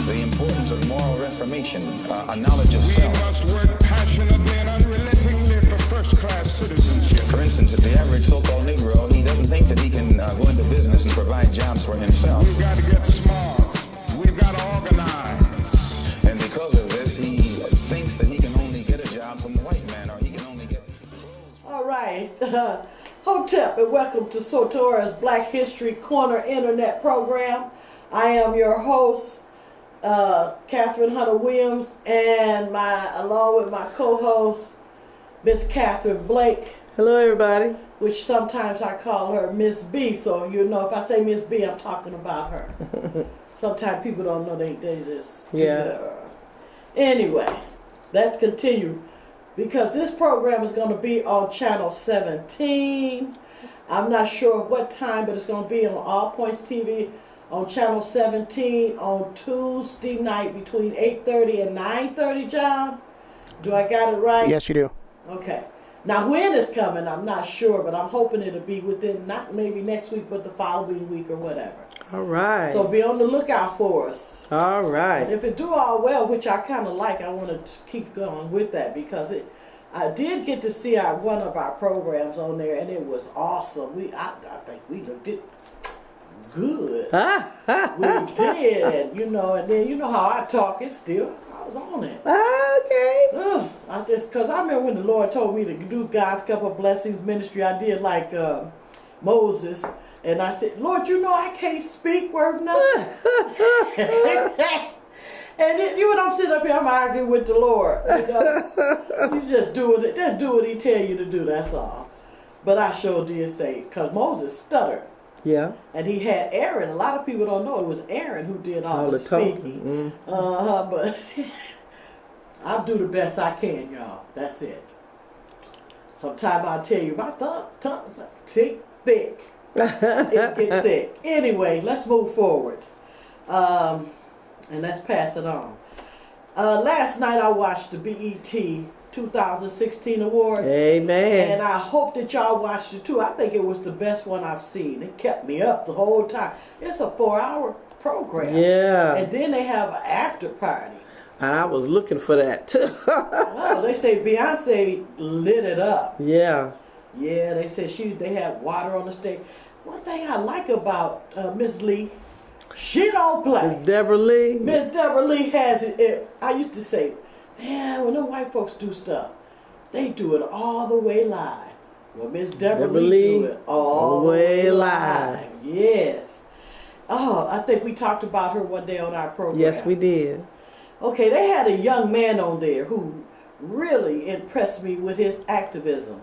the importance of moral reformation, a knowledge of self. We must work passionately and unrelentingly for first-class citizenship. For instance, if the average so-called Negro, he doesn't think that he can go into business and provide jobs for himself. We've got to get smart. We've got to organize. And because of this, he thinks that he can only get a job from the white man, or he can only get... All right. Hotep, and welcome to Sotora's Black History Corner Internet program. I am your host, Catherine Hunter Williams, and along with my co-host, Miss Catherine Blake. Hello, everybody. Which sometimes I call her Miss B, so you know if I say Miss B, I'm talking about her. Sometimes people don't know they just... Yeah. Anyway, let's continue. Because this program is going to be on channel 17. I'm not sure what time, but it's going to be on All Points TV on channel 17 on Tuesday night between 8:30 and 9:30, John. Do I got it right? Yes, you do. Okay. Now, when it's coming, I'm not sure, but I'm hoping it'll be within, not maybe next week, but the following week or whatever. All right. So be on the lookout for us. All right. And if it do all well, which I kind of like, I want to keep going with that because I did get to see one of our programs on there, and it was awesome. I think we looked it good. We did, and then you know how I talk. It's still, I was on it. Okay. Because I remember when the Lord told me to do God's Cup of Blessings ministry, I did like Moses. And I said, Lord, I can't speak worth nothing. And then, I'm sitting up here, I'm arguing with the Lord. You just do what he tell you to do, that's all. But I sure did say, because Moses stuttered. Yeah. And he had Aaron. A lot of people don't know it was Aaron who did all the speaking. But I'll do the best I can, y'all. That's it. Sometimes I'll tell you, my tongue thick. It get thick. Anyway, let's move forward. And let's pass it on. Last night I watched the BET 2016 Awards. Amen. And I hope that y'all watched it too. I think it was the best one I've seen. It kept me up the whole time. It's a 4-hour program. Yeah. And then they have an after party. And I was looking for that too. Oh, they say Beyonce lit it up. Yeah. Yeah, they said they had water on the stage. One thing I like about Miss Lee, she don't play. Miss Deborah Lee. Miss Deborah Lee has it. I used to say, man, when the white folks do stuff, they do it all the way live. Well, Miss Deborah Lee do it all the way live. Yes. Oh, I think we talked about her one day on our program. Yes, we did. Okay, they had a young man on there who really impressed me with his activism.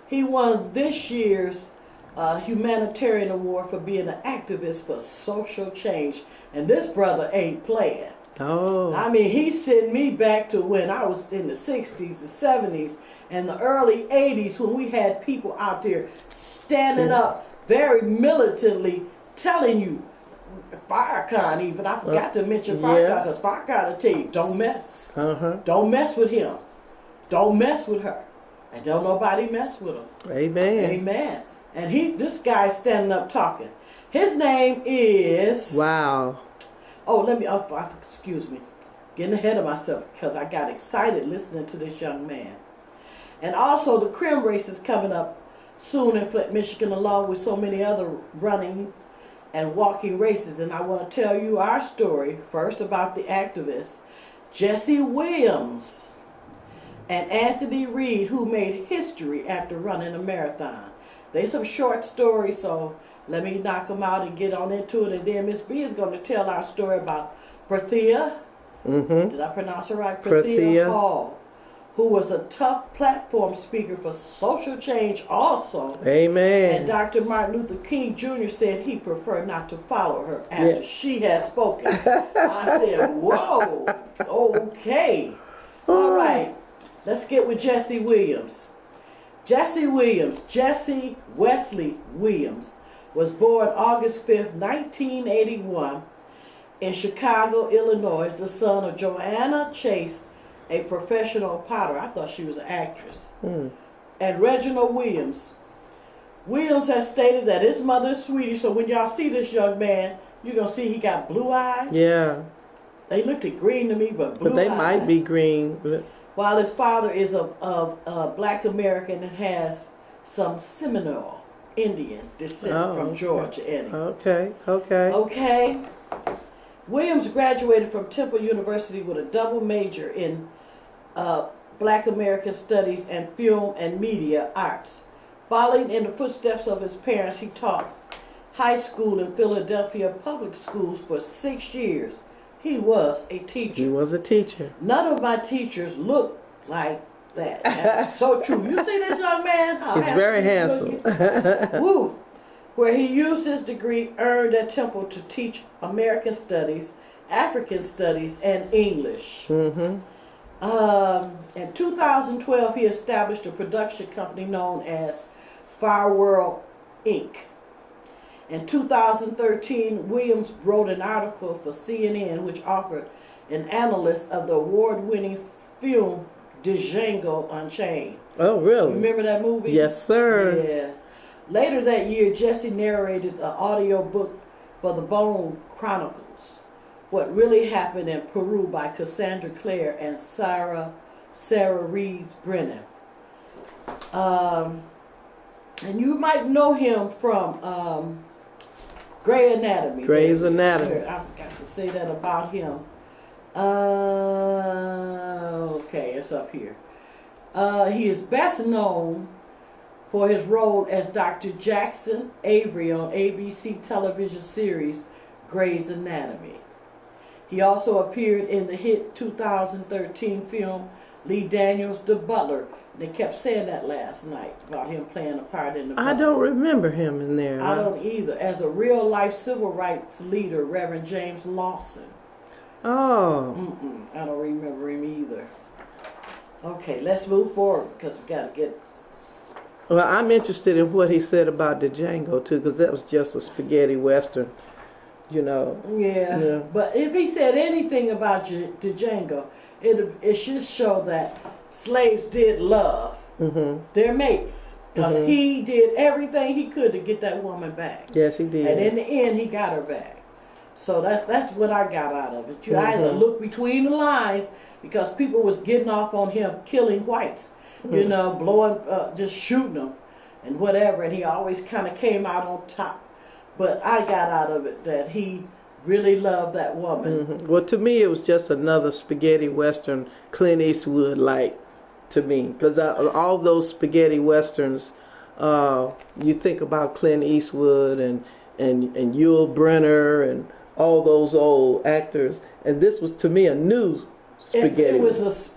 He won this year's humanitarian award for being an activist for social change. And this brother ain't playing. Oh. I mean, he sent me back to when I was in the 60s, the 70s, and the early 80s when we had people out there standing up very militantly telling you, Farrakhan even, I forgot to mention Farrakhan, because Farrakhan will tell you, don't mess. Don't mess with him. Don't mess with her. And don't nobody mess with him. Amen. Amen. And this guy's standing up talking. His name is... Wow. Oh, excuse me. Getting ahead of myself because I got excited listening to this young man. And also the crime race is coming up soon in Flint, Michigan, along with so many other running and walking races. And I want to tell you our story first about the activist, Jesse Williams and Anthony Reed, who made history after running a marathon. They some short stories, so let me knock them out and get on into it. And then Miss B is going to tell our story about Prathia. Did I pronounce her right? Prathia Hall, who was a tough platform speaker for social change also. Amen. And Dr. Martin Luther King Jr. said he preferred not to follow her after she had spoken. I said, whoa, okay. All right, let's get with Jesse Williams. Jesse Wesley Williams was born August 5th, 1981 in Chicago, Illinois, the son of Joanna Chase, a professional potter. I thought she was an actress. And Reginald Williams. Williams has stated that his mother is Swedish, so when y'all see this young man, you're going to see he got blue eyes. Yeah. They looked at green to me, but blue But they eyes. might be green. While his father is of Black American and has some Seminole Indian descent from Georgia in him. Okay. Okay. Williams graduated from Temple University with a double major in Black American Studies and Film and Media Arts. Following in the footsteps of his parents, he taught high school in Philadelphia public schools for 6 years. He was a teacher. He was a teacher. None of my teachers look like that. That's so true. You see this young man? How He's very handsome. Woo. Where he used his degree earned at Temple to teach American Studies, African Studies, and English. In 2012, he established a production company known as Fire World Inc. In 2013, Williams wrote an article for CNN which offered an analyst of the award-winning film Django Unchained. Oh, really? Remember that movie? Yes, sir. Yeah. Later that year, Jesse narrated an audio book for the Bone Chronicles, What Really Happened in Peru by Cassandra Clare and Sarah Reeves Brennan. And you might know him from Grey's Anatomy. Grey's Anatomy. I forgot to say that about him. Okay, it's up here. He is best known for his role as Dr. Jackson Avery on ABC television series Grey's Anatomy. He also appeared in the hit 2013 film Lee Daniels' The Butler. They kept saying that last night about him playing a part in The Butler. I don't remember him in there. I don't either. As a real-life civil rights leader, Reverend James Lawson. Oh. I don't remember him either. Okay, let's move forward because we got to get... Well, I'm interested in what he said about the Django, too, because that was just a spaghetti western, you know. Yeah. But if he said anything about the Django, it should show that slaves did love their mates. Because he did everything he could to get that woman back. Yes, he did. And in the end, he got her back. So that's what I got out of it. I had to look between the lines because people was getting off on him killing whites, you know, blowing, just shooting them and whatever. And he always kind of came out on top. But I got out of it that he really loved that woman. Well, to me, it was just another spaghetti western, Clint Eastwood like to me, because all those spaghetti westerns, you think about Clint Eastwood and Yul Brynner and all those old actors, and this was to me a new spaghetti.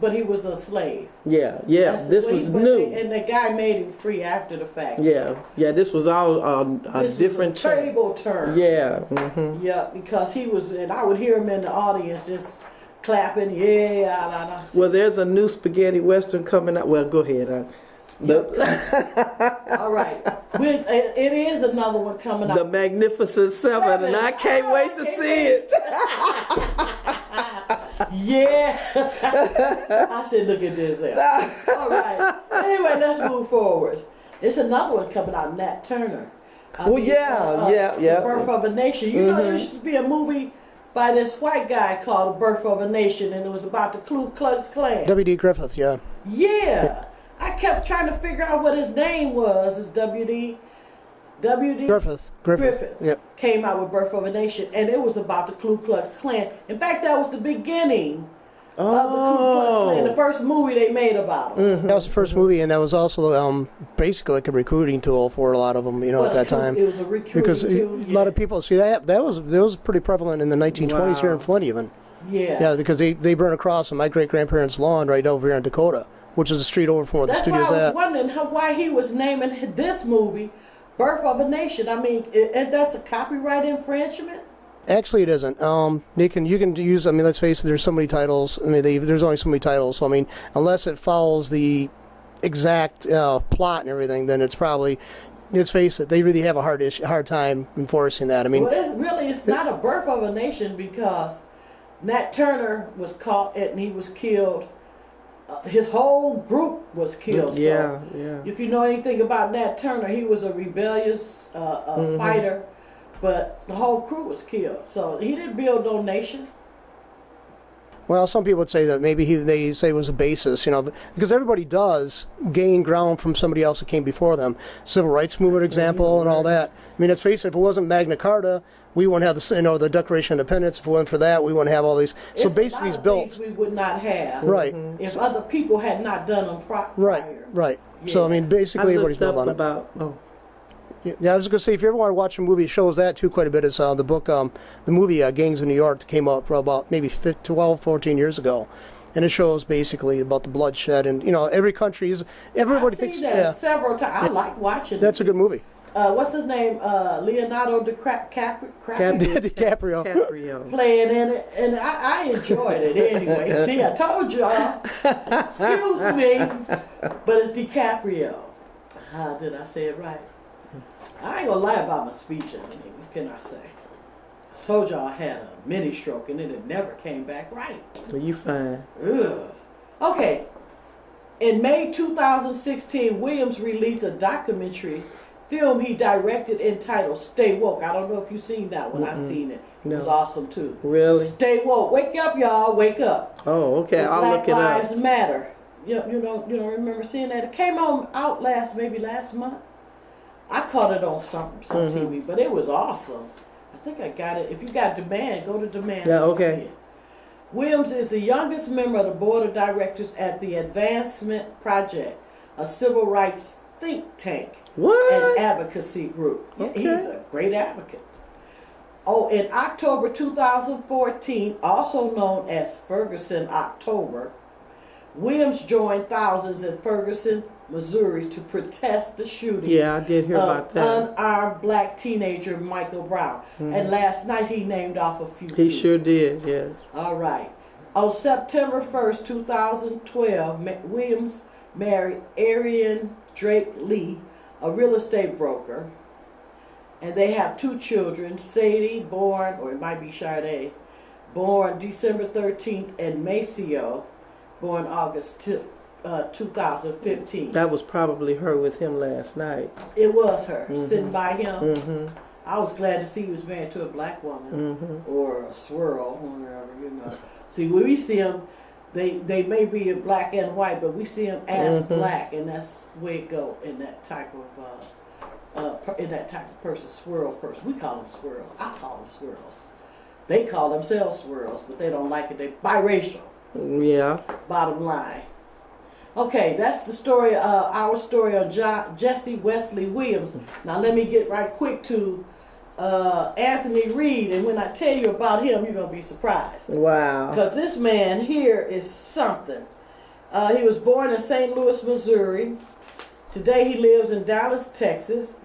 But he was a slave. Yeah. That's This was new. And the guy made him free after the fact. Yeah. This was all a This different was a terrible term. Yeah. Yeah, because he was, and I would hear him in the audience just clapping. Yeah. Well, there's a new spaghetti western coming out. Well, go ahead. All right. It is another one coming out. The Magnificent Seven, and I can't wait to see it. Yeah. I said, look at this. All right. Anyway, let's move forward. It's another one coming out, Nat Turner. Yeah. The Birth of a Nation. You know, there used to be a movie by this white guy called The Birth of a Nation, and it was about the Ku Klux Klan. W.D. Griffith, yeah. Yeah. I kept trying to figure out what his name was. It's W.D. Griffith. Yep. Came out with Birth of a Nation, and it was about the Ku Klux Klan. In fact, that was the beginning of the Ku Klux Klan, the first movie they made about them. That was the first movie, and that was also basically like a recruiting tool for a lot of them, at that time. It was a recruiting because tool. a lot of people see that was pretty prevalent in the 1920s here in Flint, even. Yeah, because they burned across on my great grandparents' lawn right over here in Dakota, which is a street over from where the studio's why I was at. wondering why he was naming this movie Birth of a Nation. I mean, and that's a copyright infringement? Actually, it isn't. You can use. I mean, let's face it. There's so many titles. I mean, there's only so many titles. So I mean, unless it follows the exact plot and everything, then it's probably. Let's face it. They really have a hard time enforcing that. I mean, well, it's not a Birth of a Nation because Nat Turner was caught and he was killed. His whole group was killed. Yeah. If you know anything about Nat Turner, he was a rebellious fighter, but the whole crew was killed. So he didn't build no nation. Well, some people would say that maybe they say it was a basis, because everybody does gain ground from somebody else that came before them. Civil rights movement example and all that. I mean, let's face it, if it wasn't Magna Carta, we wouldn't have the Declaration of Independence. If it wasn't for that, we wouldn't have all these. So It's basically, a it's lot of built. things we would not have. Right. If other people had not done them Right. prior. Right. So I mean, I basically, everybody's looked built up on it. about. Oh, Yeah, I was going to say, if you ever want to watch a movie, it shows that too quite a bit. It's the book, the movie Gangs of New York that came out for about maybe 12, 14 years ago. And it shows basically about the bloodshed. And, every country is, everybody I've thinks, seen that several times. I like watching that's a it. good movie. What's his name? Leonardo DiCaprio. Caprio. playing in it, and I enjoyed it anyway. See, I told y'all. Excuse me, but it's DiCaprio. Did I say it right? I ain't gonna lie about my speech. What can I say? I told y'all I had a mini stroke and it never came back right. Well, you fine. Ugh. Okay. In May 2016, Williams released a documentary film he directed entitled Stay Woke. I don't know if you've seen that one. I've seen it. It was No. awesome too. Really? Stay woke. Wake up, y'all. Wake up. Oh, okay. The I'll Black look it Lives up. Matter. You don't remember seeing that? It came out maybe last month. I caught it on some TV, but it was awesome. I think I got it. If you got Demand, go to Demand. Yeah, okay. Williams is the youngest member of the board of directors at the Advancement Project, a civil rights think tank What? and advocacy group. Okay. He's a great advocate. Oh, in October 2014, also known as Ferguson October, Williams joined thousands in Ferguson, Missouri to protest the shooting Yeah, I did hear about of that. unarmed black teenager Michael Brown. And last night he named off a few He people. sure did, yes. All right. On September 1st, 2012, Williams married Arian Drake Lee, a real estate broker. And they have 2 children, Sadie, born, or it might be Sade, born December 13th, and Maceo, born August 2015. That was probably her with him last night. It was her, sitting by him. I was glad to see he was married to a black woman, or a swirl, whatever, See, when we see them, they may be black and white, but we see them as black, and that's the way it go in that type of person, swirl person. We call them swirls. I call them swirls. They call themselves swirls, but they don't like it. They're biracial. Yeah. Bottom line. Okay, that's the story. Our story on Jesse Wesley Williams. Now let me get right quick to Anthony Reed, and when I tell you about him, you're gonna be surprised. Wow. Because this man here is something. He was born in St. Louis, Missouri. Today he lives in Dallas, Texas.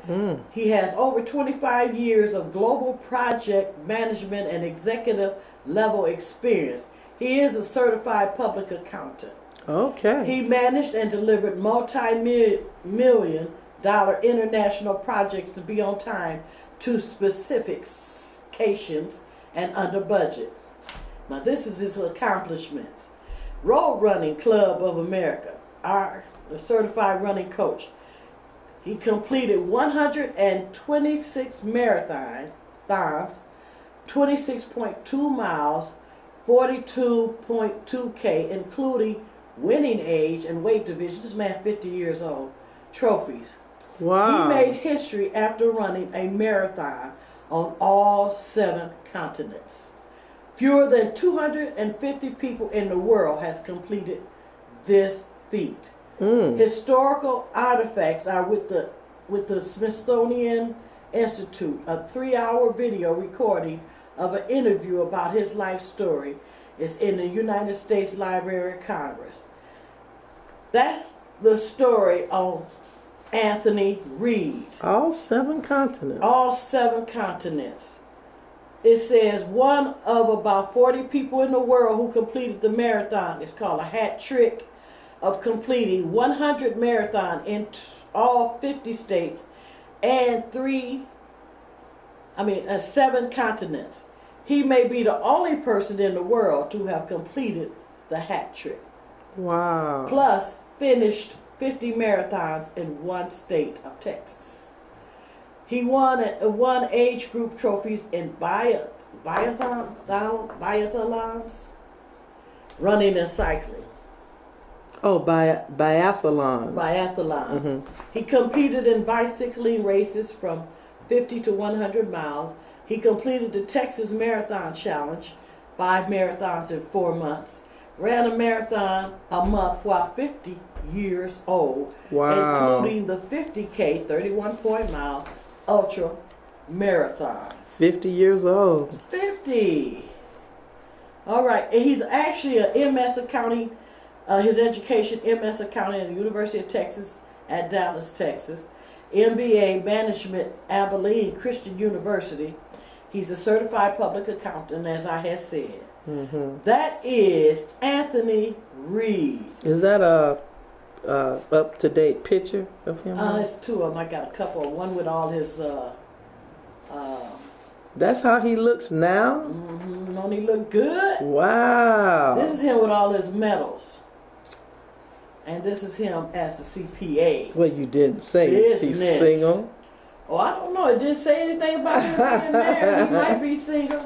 He has over 25 years of global project management and executive level experience. He is a certified public accountant. Okay. He managed and delivered multi-million-dollar international projects to be on time to specifications and under budget. Now this is his accomplishments. Road Running Club of America, the certified running coach. He completed 126 marathons, 26.2 miles, 42.2K, including winning age and weight division. This man 50 years old. Trophies. Wow. He made history after running a marathon on all 7 continents. Fewer than 250 people in the world has completed this feat. Historical artifacts are with the Smithsonian Institute. A 3-hour video recording of an interview about his life story is in the United States Library of Congress. That's the story on Anthony Reed. All 7 continents. All 7 continents. It says one of about 40 people in the world who completed the marathon. It's called a hat trick of completing 100 marathon in all 50 states and 7 continents. He may be the only person in the world to have completed the hat trick. Wow. Plus finished 50 marathons in one state of Texas. He won age group trophies in biathlons, running and cycling. Oh, biathlons. Biathlons. Mm-hmm. He competed in bicycling races from 50 to 100 miles. He completed the Texas Marathon Challenge, 5 marathons in 4 months. Ran a marathon a month while 50 years old, Wow. including the 50K 31-mile ultra marathon. 50 years old. 50. All right, and he's actually a MS accounting. His education, MS accounting at the University of Texas at Dallas, Texas. MBA management, Abilene Christian University. He's a certified public accountant, as I had said. Mm-hmm. That is Anthony Reed. Is that a up-to-date picture of him? It's 2 of them. I got a couple. One with all his. That's how he looks now? Don't he look good? Wow. This is him with all his medals. And this is him as the CPA. Well, you didn't say is he Business. single? Oh, I don't know. It didn't say anything about him being married. He might be single.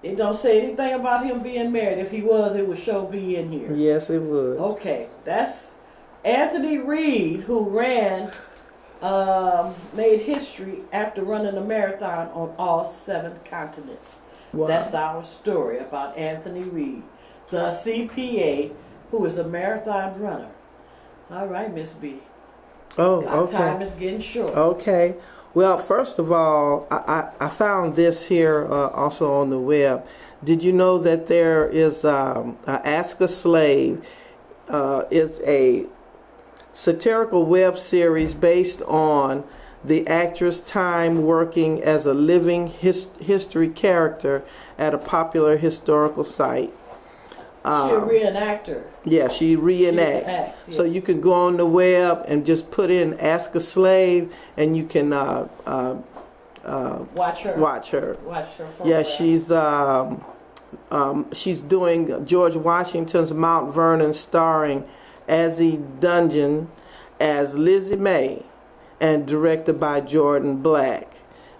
It don't say anything about him being married. If he was, it would sure be in here. Yes, it would. Okay, that's Anthony Reed, who made history after running a marathon on all 7 continents. Wow. That's our story about Anthony Reed, the CPA, who is a marathon runner. All right, Miss B. Oh, Our okay. time is getting short. Okay. Well, first of all, I found this here also on the web. Did you know that there is Ask a Slave is a satirical web series based on the actress time working as a living history character at a popular historical site. She's a reenactor. Yeah, she reenacts. acts, yeah. So you can go on the web and just put in "Ask a Slave," and you can Watch her. watch her. Watch her. Yeah, program. she's doing George Washington's Mount Vernon, starring Azzy Dungeon as Lizzie May, and directed by Jordan Black.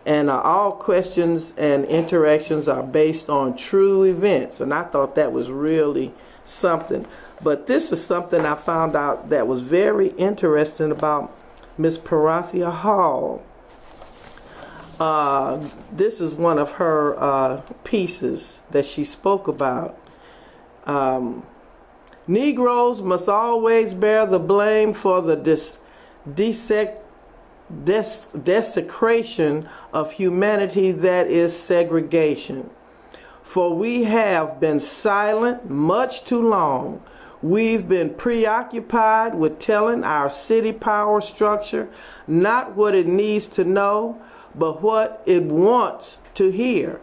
And all questions and interactions are based on true events. And I thought that was really something. But this is something I found out that was very interesting about Miss Parathia Hall. This is one of her pieces that she spoke about. Negroes must always bear the blame for the desecration of humanity, that is segregation. For we have been silent much too long. We've been preoccupied with telling our city power structure not what it needs to know, but what it wants to hear.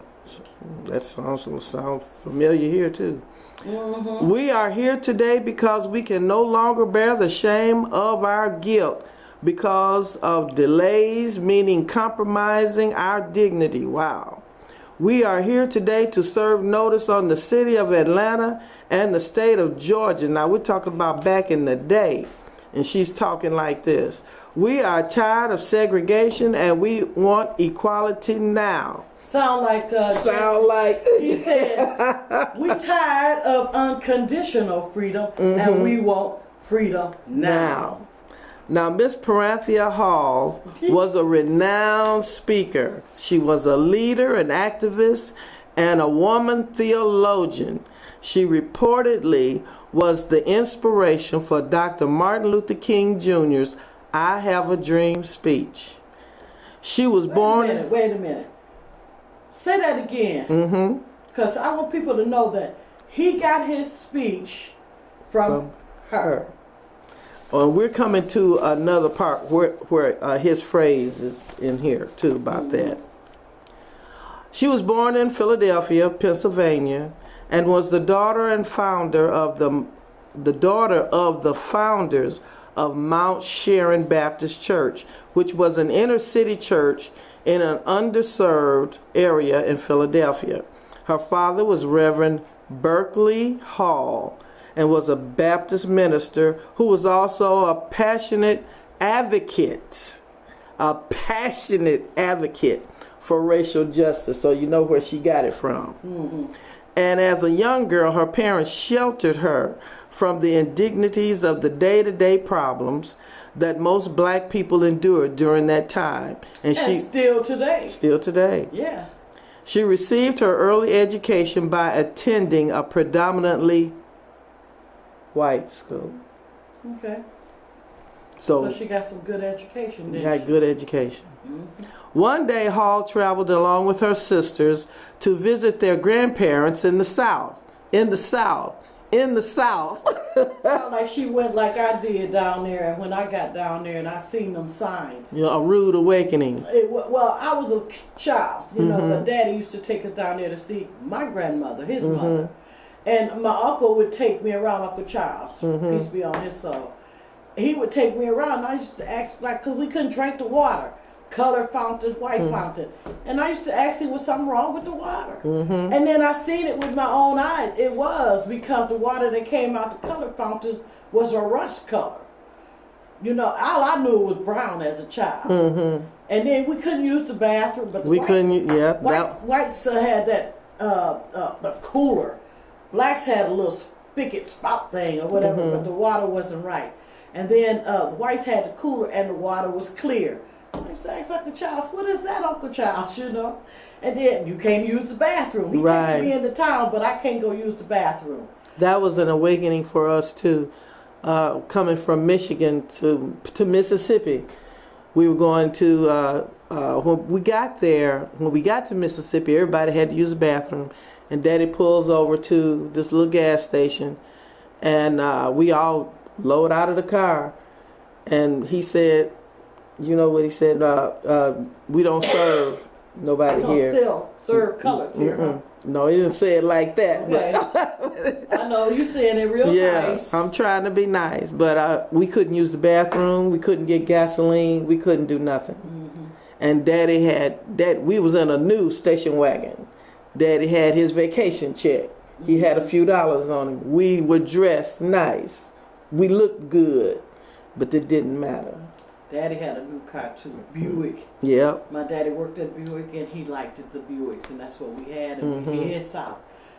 That sounds familiar here too. Mm-hmm. We are here today because we can no longer bear the shame of our guilt because of delays, meaning compromising our dignity. Wow. We are here today to serve notice on the city of Atlanta and the state of Georgia. Now we're talking about back in the day. And she's talking like this. We are tired of segregation and we want equality now. Sound like he said, we tired of unconditional freedom and we want freedom now. Now, Miss Parathia Hall was a renowned speaker. She was a leader, an activist, and a woman theologian. She reportedly was the inspiration for Dr. Martin Luther King Jr.'s I Have a Dream speech. She was born... Wait a minute. Say that again. Because I want people to know that he got his speech from her. We're coming to another part where his phrase is in here too about that. She was born in Philadelphia, Pennsylvania, and was the daughter and founder of the founders of Mount Sharon Baptist Church, which was an inner city church in an underserved area in Philadelphia. Her father was Reverend Berkeley Hall and was a Baptist minister who was also a passionate advocate for racial justice. So you know where she got it from. And as a young girl, her parents sheltered her from the indignities of the day-to-day problems that most black people endured during that time. And she still today. Still today. Yeah. She received her early education by attending a predominantly white school. Okay. So she got some good education, didn't got she? good education. Mm-hmm. One day, Hall traveled along with her sisters to visit their grandparents in the South. In the South. In the South. Sound like she went like I did down there, and when I got down there and I seen them signs. You know, a rude awakening. Well, I was a child, you know, but Daddy used to take us down there to see my grandmother, his mother. And my uncle would take me around, Uncle Charles, peace be on his soul. He would take me around, and I used to ask, like, because we couldn't drink the water. Color fountain, white fountain. And I used to ask him, was something wrong with the water? And then I seen it with my own eyes. It was because the water that came out the color fountains was a rust color. You know, all I knew was brown as a child. And then we couldn't use the bathroom. But the whites had that, the cooler. Blacks had a little spigot spout thing or whatever, but the water wasn't right. And then the whites had the cooler and the water was clear. I used to ask Uncle Charles, what is that, Uncle Charles, you know? And then you can't use the bathroom. He taking me into town, but I can't go use the bathroom. That was an awakening for us too. Coming from Michigan to Mississippi. We were going to, when we got to Mississippi, everybody had to use the bathroom. And Daddy pulls over to this little gas station. And we all load out of the car. And he said, you know what he said? We don't serve nobody here. Don't serve colors here. Huh? No, he didn't say it like that. Okay. I know you saying it real nice. I'm trying to be nice, but we couldn't use the bathroom. We couldn't get gasoline. We couldn't do nothing. And Daddy we was in a new station wagon. Daddy had his vacation check. He had a few dollars on him. We were dressed nice. We looked good, but it didn't matter. Daddy had a new car too, a Buick. Yep. My daddy worked at Buick and he liked the Buicks, and that's what we had, and we head south.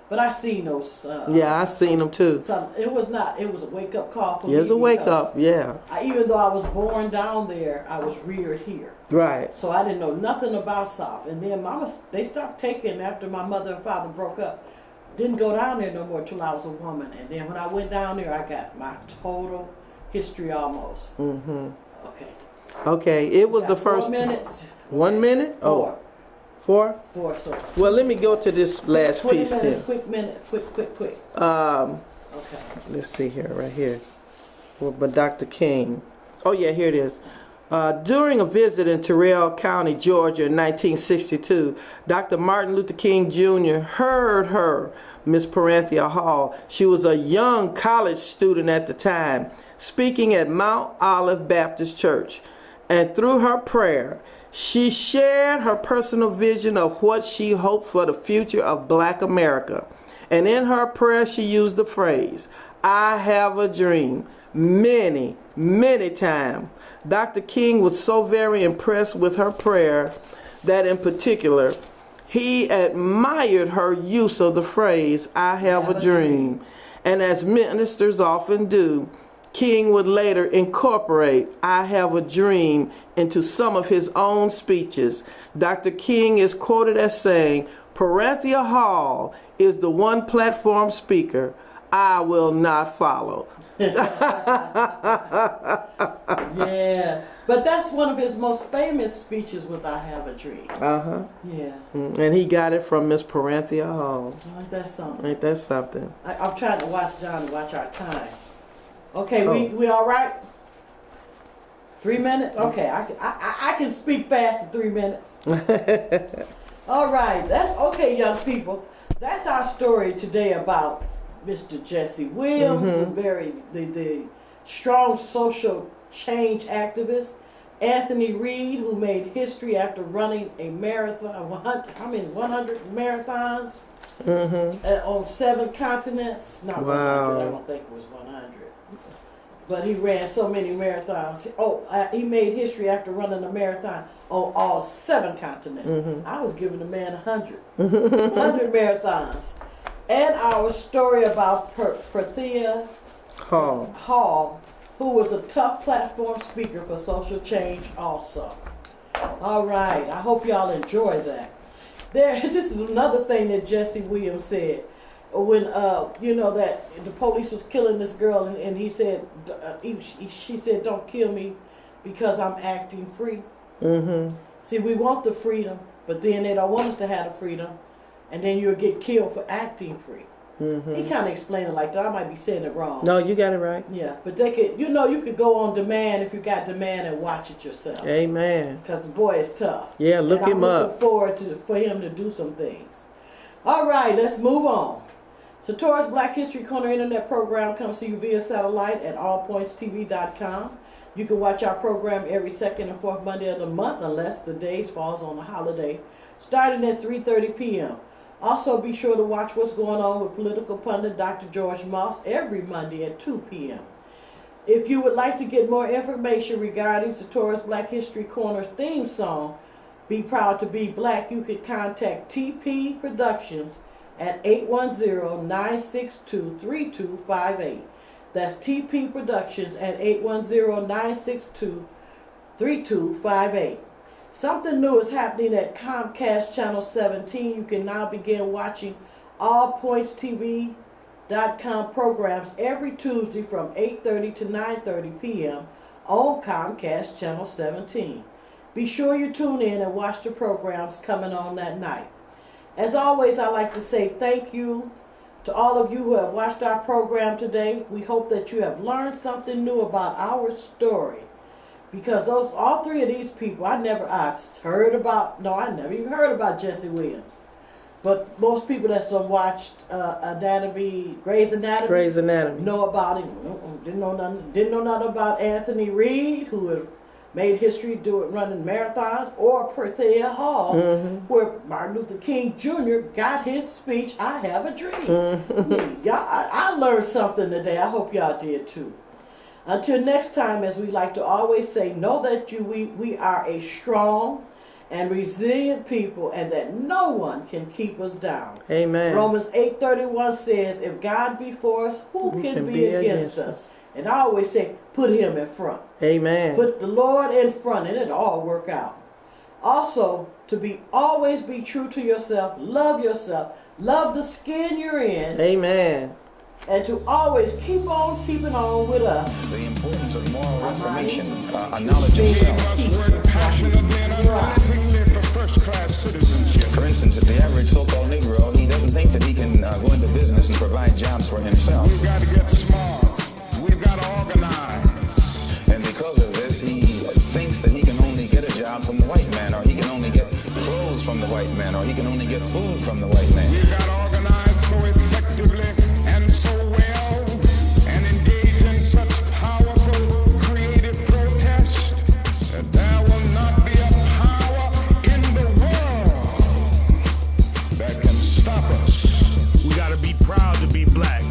But I seen those. I seen them too. It was a wake up call for me. It was a wake up, yeah. Even though I was born down there, I was reared here. Right. So I didn't know nothing about South. And then they stopped taking after my mother and father broke up. Didn't go down there no more till I was a woman. And then when I went down there, I got my total history almost. Okay. Okay, it was the first 4 minutes. 1 minute? Four. Four? So well, let me go to this last piece here. Quick. Okay. Let's see here, right here. Well, but Dr. King. Oh yeah, here it is. During a visit in Terrell County, Georgia in 1962, Dr. Martin Luther King Jr. heard her, Miss Parenthia Hall. She was a young college student at the time, speaking at Mount Olive Baptist Church. And through her prayer, she shared her personal vision of what she hoped for the future of Black America. And in her prayer, she used the phrase, "I have a dream," many, many times. Dr. King was so very impressed with her prayer that in particular, he admired her use of the phrase, "I have a dream." And as ministers often do, King would later incorporate "I have a dream" into some of his own speeches. Dr. King is quoted as saying, "Parenthia Hall is the one platform speaker I will not follow." Yeah, but that's one of his most famous speeches was "I have a dream." Yeah. And he got it from Miss Parenthia Hall. Ain't that something? Ain't that something? I'm trying to watch John to watch our time. Okay, we all right? 3 minutes? Okay, I can speak fast in 3 minutes. All right, that's okay, young people. That's our story today about Mr. Jesse Williams, the strong social change activist. Anthony Reed, who made history after running a marathon, 100 marathons on 7 continents. Not 100, I don't think it was 100. But he ran so many marathons. He made history after running a marathon on all 7 continents. I was giving the man 100. 100 marathons. And our story about Perthea Hall, who was a tough platform speaker for social change also. All right, I hope y'all enjoy that. This is another thing that Jesse Williams said when that the police was killing this girl, and he said, she said, "Don't kill me because I'm acting free." Mm-hmm. See, we want the freedom, but then they don't want us to have the freedom, and then you'll get killed for acting free. Mm-hmm. He kind of explained it like that. I might be saying it wrong. No, you got it right. Yeah, but they could, you could go on demand if you got demand and watch it yourself. Amen. Because the boy is tough. Yeah, look him up. I'm looking forward for him to do some things. All right, let's move on. Sator's Black History Corner internet program comes to you via satellite at allpointstv.com. You can watch our program every second and fourth Monday of the month unless the days falls on a holiday, starting at 3:30 p.m. Also, be sure to watch what's going on with political pundit Dr. George Moss every Monday at 2 p.m. If you would like to get more information regarding Sator's Black History Corner's theme song, Be Proud to Be Black, you can contact TP Productions at 810-962-3258. That's TP Productions at 810-962-3258. Something new is happening at Comcast Channel 17. You can now begin watching allpointstv.com programs every Tuesday from 8:30 to 9:30 p.m. on Comcast Channel 17. Be sure you tune in and watch the programs coming on that night. As always, I'd like to say thank you to all of you who have watched our program today. We hope that you have learned something new about our story. Because all three of these people, I never even heard about Jesse Williams. But most people that's watched Grey's Anatomy, know about him. Didn't know nothing about Anthony Reed, who has made history running marathons, or Perthea Hall, where Martin Luther King Jr. got his speech, "I Have a Dream." Y'all, I learned something today. I hope y'all did too. Until next time, as we like to always say, know that we are a strong and resilient people, and that no one can keep us down. Amen. Romans 8:31 says, if God be for us, who can be against us? And I always say, put him in front. Amen. Put the Lord in front, and it'll all work out. Also, always be true to yourself, love the skin you're in. Amen. And to always keep on keeping on with us. The importance of moral information, a knowledge of self. must work passionately and unrelentingly for first-class citizenship. For instance, if the average so-called Negro, he doesn't think that he can go into business and provide jobs for himself. We've got to get smart. We've got to organize. And because of this, he thinks that he can only get a job from the white man, or he can only get clothes from the white man, or he can only get food from the white man. We've got to organize so effectively and so well, and engage in such powerful, creative protest that there will not be a power in the world that can stop us. We gotta be proud to be black.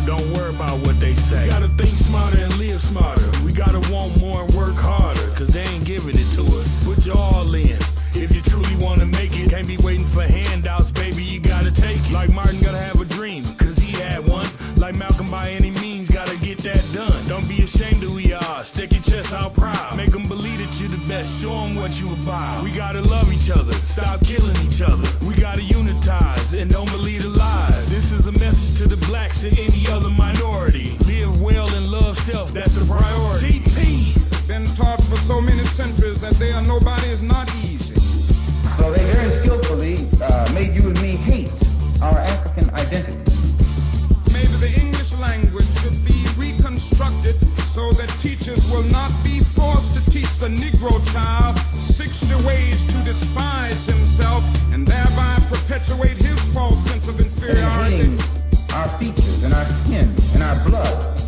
Don't worry about what they say. We gotta think smarter and live smarter. We gotta want more and work harder, cause they ain't giving it to us. Put your all in. If you truly wanna make it, can't be waiting for handouts, baby, you gotta take it. Like Martin gotta have a dream, cause he had one. Like Malcolm, by any means, gotta get that done. Don't be ashamed of who you are, stick your chest out proud. Make them believe that you're the best, show them what you about. We gotta love each other, stop killing each other. We gotta unitize, and don't believe the lies. This is a message to the blacks and any other minority. Live well and love self, that's the priority. TP! Been taught for so many centuries that there are nobody is not easy. So they very skillfully made you and me hate our African identity. Maybe the English language should be reconstructed so that teachers will not be forced to teach the Negro child 60 ways to despise himself and thereby perpetuate his false sense of inferiority. And hating our features and our skin and our blood